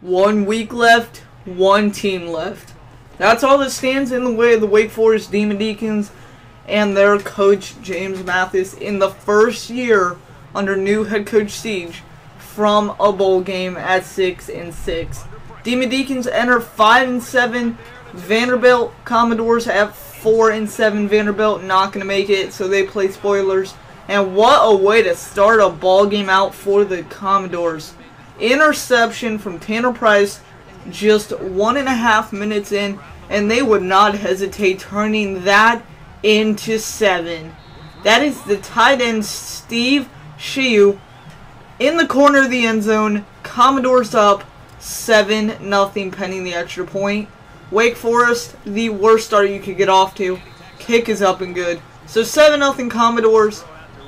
1 week left, 1 team left. That's all that stands in the way of the Wake Forest Demon Deacons and their coach James Mathis in the first year under new head coach Siege from a bowl game at 6-6. Demon Deacons enter 5-7. Vanderbilt Commodores at 4-7. Vanderbilt not going to make it, so they play spoilers. And what a way to start a ball game out for the Commodores. Interception from Tanner Price just 1.5 minutes in, and they would not hesitate turning that into 7. That is the tight end Steve Shiu in the corner of the end zone. Commodores up 7-0 pending the extra point. Wake Forest, the worst start you could get off to. Kick is up and good. So 7-0 Commodores.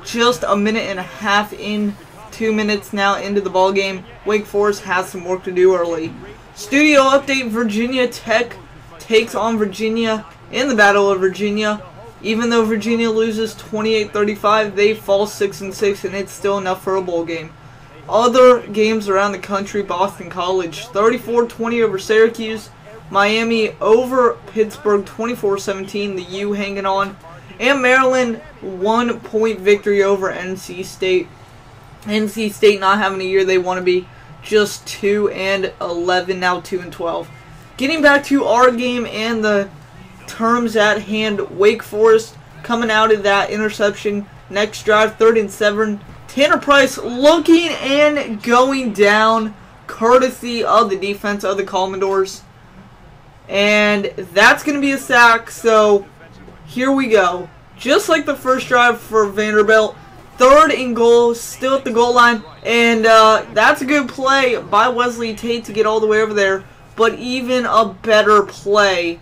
Just a minute and a half in, 2 minutes now into the ball game. Wake Forest has some work to do early. Studio update: Virginia Tech takes on Virginia in the Battle of Virginia. Even though Virginia loses 28-35, they fall 6-6, and it's still enough for a bowl game. Other games around the country: Boston College 34-20 over Syracuse. Miami over Pittsburgh 24-17. The U hanging on. And Maryland 1-point victory over NC State. NC State not having a year they want to be. Just 2-11, now 2-12. Getting back to our game and the terms at hand, Wake Forest coming out of that interception. Next drive, 3rd and 7. Tanner Price looking and going down, courtesy of the defense of the Commodores. And that's going to be a sack, so here we go. Just like the first drive for Vanderbilt, 3rd and goal, still at the goal line. And that's a good play by Wesley Tate to get all the way over there. But even a better play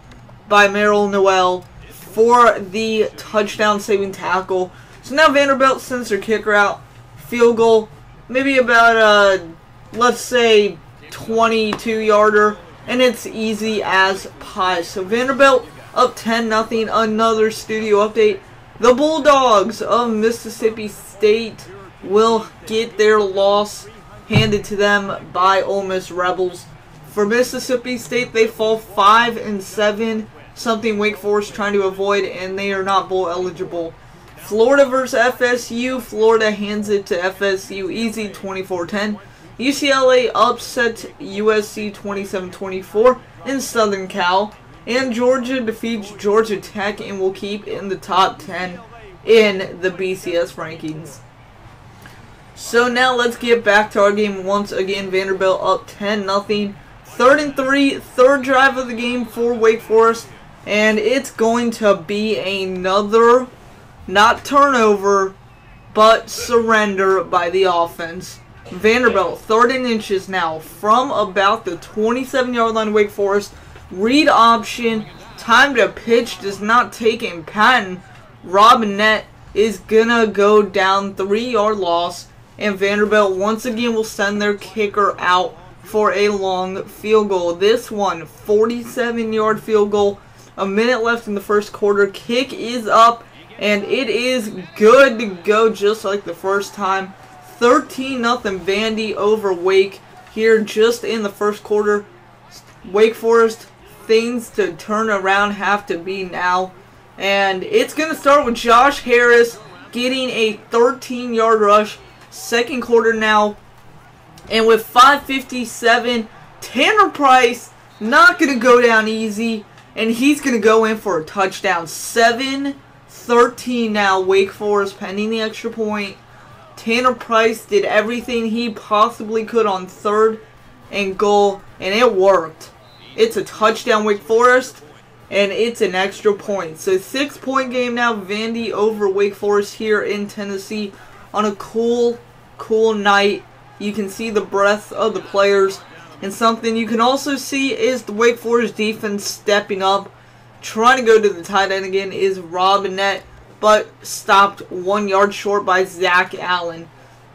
by Merrill Noel for the touchdown-saving tackle. So now Vanderbilt sends their kicker out. Field goal, maybe about, let's say, 22-yarder. And it's easy as pie. So Vanderbilt up 10-0. Another studio update. The Bulldogs of Mississippi State will get their loss handed to them by Ole Miss Rebels. For Mississippi State, they fall 5-7. Something Wake Forest trying to avoid, and they are not bowl eligible. Florida versus FSU. Florida hands it to FSU easy, 24-10. UCLA upsets USC 27-24 in Southern Cal. And Georgia defeats Georgia Tech and will keep in the top 10 in the BCS rankings. So now let's get back to our game once again. Vanderbilt up 10-0. 3rd and 3, 3rd drive of the game for Wake Forest. And it's going to be another, not turnover, but surrender by the offense. Vanderbilt, 3rd and inches now from about the 27-yard line of Wake Forest. Read option, time to pitch does not take in. Patton, Robinette is going to go down, 3-yard loss. And Vanderbilt once again will send their kicker out for a long field goal. This one, 47-yard field goal. A minute left in the first quarter. Kick is up, and it is good to go just like the first time. 13-0 Vandy over Wake here just in the first quarter. Wake Forest, things to turn around have to be now. And it's going to start with Josh Harris getting a 13-yard rush. Second quarter now. And with 5:57, Tanner Price not going to go down easy. And he's going to go in for a touchdown. 7-13 now, Wake Forest pending the extra point. Tanner Price did everything he possibly could on 3rd and goal, and it worked. It's a touchdown, Wake Forest, and it's an extra point. So 6-point game now, Vandy over Wake Forest here in Tennessee on a cool night. You can see the breadth of the players. And something you can also see is the Wake Forest defense stepping up. Trying to go to the tight end again is Robinette, but stopped 1 yard short by Zach Allen.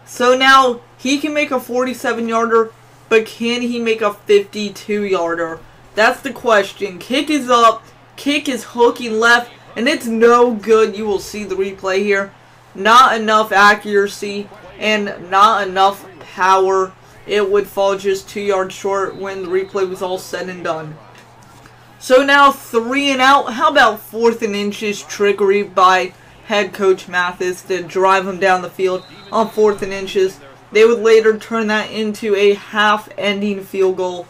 So now he can make a 47-yarder, but can he make a 52-yarder? That's the question. Kick is up, kick is hooking left, and it's no good. You will see the replay here. Not enough accuracy and not enough power it would fall just 2 yards short when the replay was all said and done. So now 3 and out. How about 4th and inches trickery by head coach Mathis to drive him down the field on 4th and inches. They would later turn that into a half-ending field goal,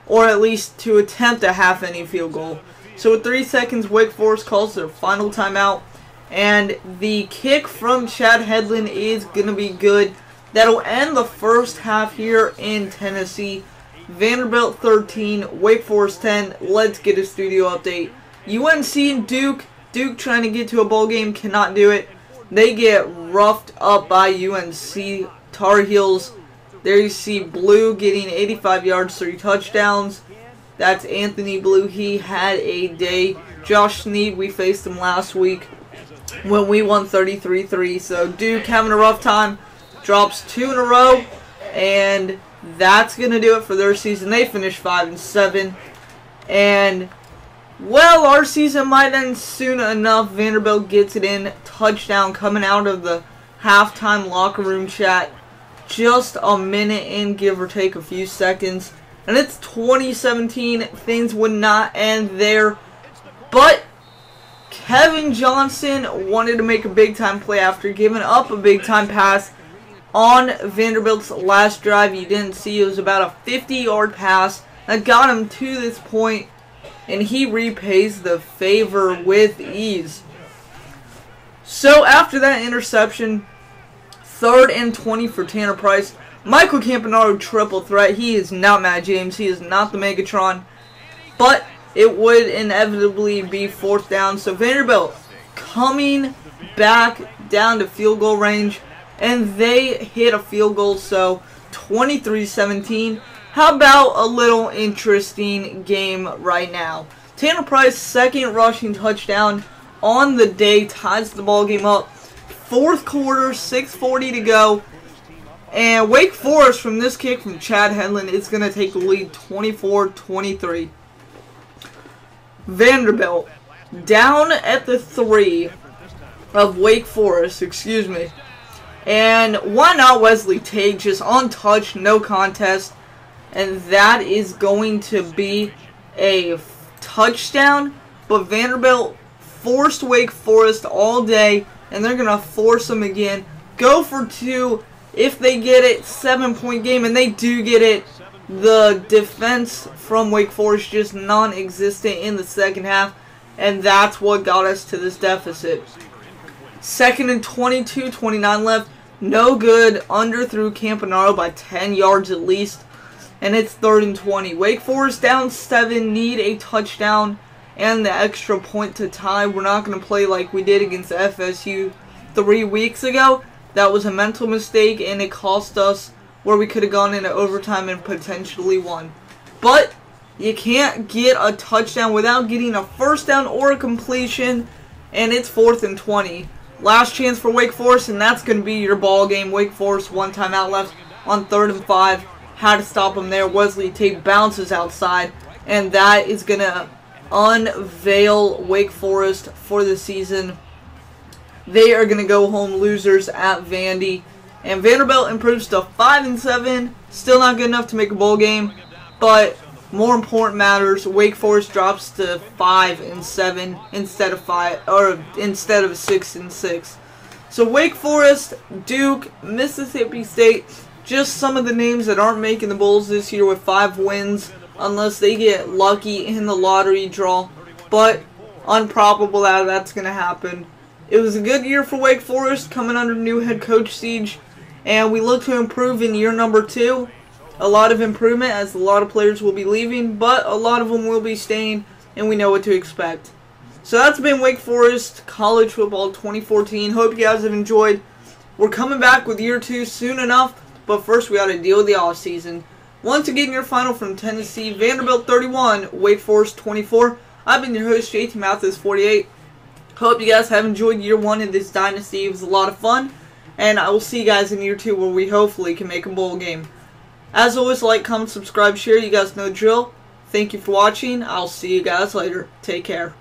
or at least to attempt a half-ending field goal. So with 3 seconds, Wake Forest calls their final timeout, and the kick from Chad Headland is going to be good. That'll end the first half here in Tennessee. Vanderbilt 13, Wake Forest 10. Let's get a studio update. UNC and Duke. Duke trying to get to a bowl game, cannot do it. They get roughed up by UNC Tar Heels. There you see Blue getting 85 yards, 3 touchdowns. That's Anthony Blue. He had a day. Josh Snead, we faced him last week when we won 33-3. So Duke having a rough time. Drops 2 in a row. And that's going to do it for their season. They finished 5-7. And, well, our season might end soon enough. Vanderbilt gets it in. Touchdown coming out of the halftime locker room chat. Just a minute in, give or take a few seconds. And it's 2017. Things would not end there. But Kevin Johnson wanted to make a big-time play after giving up a big-time pass on Vanderbilt's last drive. You didn't see, it was about a 50-yard pass that got him to this point, and he repays the favor with ease. So after that interception, 3rd and 20 for Tanner Price. Michael Campanaro triple threat. He is not Matt James. He is not the Megatron. But it would inevitably be 4th down. So Vanderbilt coming back down to field goal range. And they hit a field goal. So 23-17. How about a little interesting game right now? Tanner Price, 2nd rushing touchdown on the day, ties the ball game up. 4th quarter, 6:40 to go. And Wake Forest, from this kick from Chad Headland, is going to take the lead 24-23. Vanderbilt down at the 3 of Wake Forest, excuse me. And why not Wesley Tate, just untouched, no contest. And that is going to be a touchdown. But Vanderbilt forced Wake Forest all day, and they're going to force them again. Go for 2 if they get it. 7-point game, and they do get it. The defense from Wake Forest just non-existent in the second half, and that's what got us to this deficit. 2nd and 22, 29 left. No good. Underthrew Campanaro by 10 yards at least. And it's 3rd and 20. Wake Forest down 7. Need a touchdown and the extra point to tie. We're not going to play like we did against FSU 3 weeks ago. That was a mental mistake, and it cost us where we could have gone into overtime and potentially won. But you can't get a touchdown without getting a first down or a completion, and it's 4th and 20. Last chance for Wake Forest, and that's going to be your ball game. Wake Forest, 1 timeout left on 3rd and 5. Had to stop him there. Wesley Tate bounces outside, and that is going to unveil Wake Forest for the season. They are going to go home losers at Vandy. And Vanderbilt improves to 5-7. Still not good enough to make a bowl game. But more important matters, Wake Forest drops to 5-7 instead of 6-6. So Wake Forest, Duke, Mississippi State, just some of the names that aren't making the bowls this year with 5 wins, unless they get lucky in the lottery draw. But improbable that that's going to happen. It was a good year for Wake Forest, coming under new head coach siege, and we look to improve in year number 2. A lot of improvement, as a lot of players will be leaving, but a lot of them will be staying, and we know what to expect. So that's been Wake Forest College Football 2014. Hope you guys have enjoyed. We're coming back with year 2 soon enough, but first we got to deal with the offseason. Once again, your final from Tennessee, Vanderbilt 31, Wake Forest 24. I've been your host, JT Mathis 48. Hope you guys have enjoyed year 1 in this dynasty. It was a lot of fun, and I will see you guys in year 2 where we hopefully can make a bowl game. As always, like, comment, subscribe, share. You guys know the drill. Thank you for watching. I'll see you guys later. Take care.